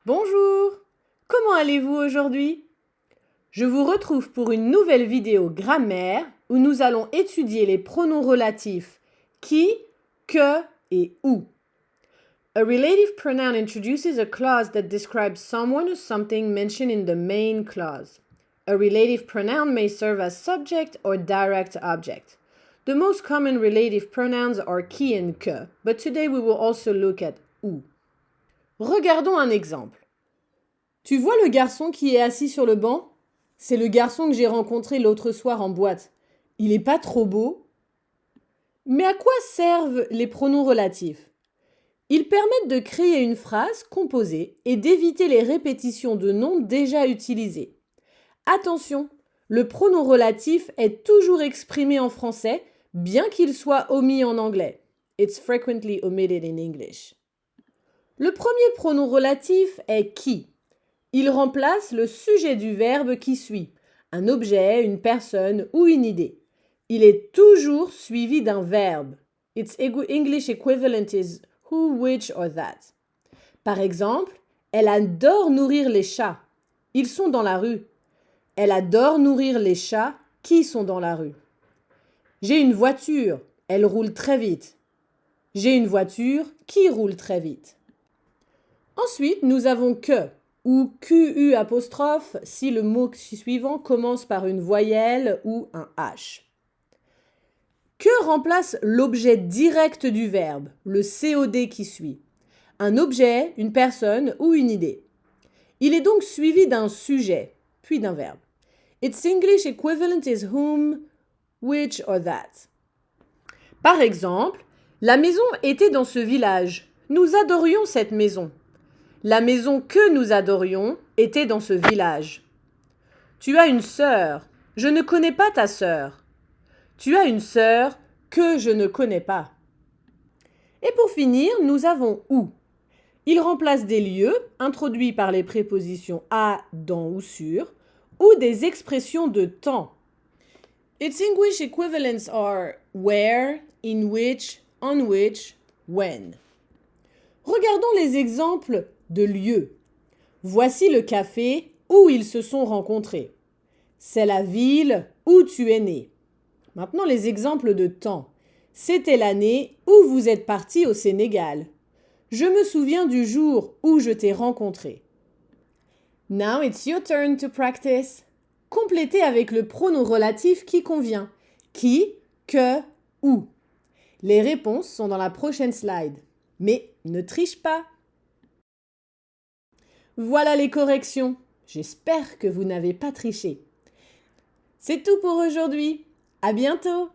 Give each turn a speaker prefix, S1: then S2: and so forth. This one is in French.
S1: Bonjour! Comment allez-vous aujourd'hui? Je vous retrouve pour une nouvelle vidéo grammaire où nous allons étudier les pronoms relatifs qui, que et où. A relative pronoun introduces a clause that describes someone or something mentioned in the main clause. A relative pronoun may serve as subject or direct object. The most common relative pronouns are qui and que, but today we will also look at où. Regardons un exemple. Tu vois le garçon qui est assis sur le banc? C'est le garçon que j'ai rencontré l'autre soir en boîte. Il est pas trop beau? Mais à quoi servent les pronoms relatifs? Ils permettent de créer une phrase composée et d'éviter les répétitions de noms déjà utilisés. Attention, le pronom relatif est toujours exprimé en français, bien qu'il soit omis en anglais. It's frequently omitted in English. Le premier pronom relatif est qui. Il remplace le sujet du verbe qui suit, un objet, une personne ou une idée. Il est toujours suivi d'un verbe. Its English equivalent is who, which or that. Par exemple, elle adore nourrir les chats. Ils sont dans la rue. Elle adore nourrir les chats qui sont dans la rue. J'ai une voiture. Elle roule très vite. J'ai une voiture qui roule très vite. Ensuite, nous avons que ou QU apostrophe si le mot suivant commence par une voyelle ou un H. Que remplace l'objet direct du verbe, le COD qui suit. Un objet, une personne ou une idée. Il est donc suivi d'un sujet, puis d'un verbe. Its English equivalent is whom, which or that. Par exemple, la maison était dans ce village. Nous adorions cette maison. La maison que nous adorions était dans ce village. Tu as une sœur. Je ne connais pas ta sœur. Tu as une sœur que je ne connais pas. Et pour finir, nous avons où. Il remplace des lieux introduits par les prépositions à, dans ou sur, ou des expressions de temps. Its English equivalents are where, in which, on which, when. Regardons les exemples de lieux. Voici le café où ils se sont rencontrés. C'est la ville où tu es né. Maintenant les exemples de temps. C'était l'année où vous êtes parti au Sénégal. Je me souviens du jour où je t'ai rencontré. Now it's your turn to practice. Complétez avec le pronom relatif qui convient. Qui, que, où. Les réponses sont dans la prochaine slide. Mais ne triche pas. Voilà les corrections. J'espère que vous n'avez pas triché. C'est tout pour aujourd'hui. À bientôt!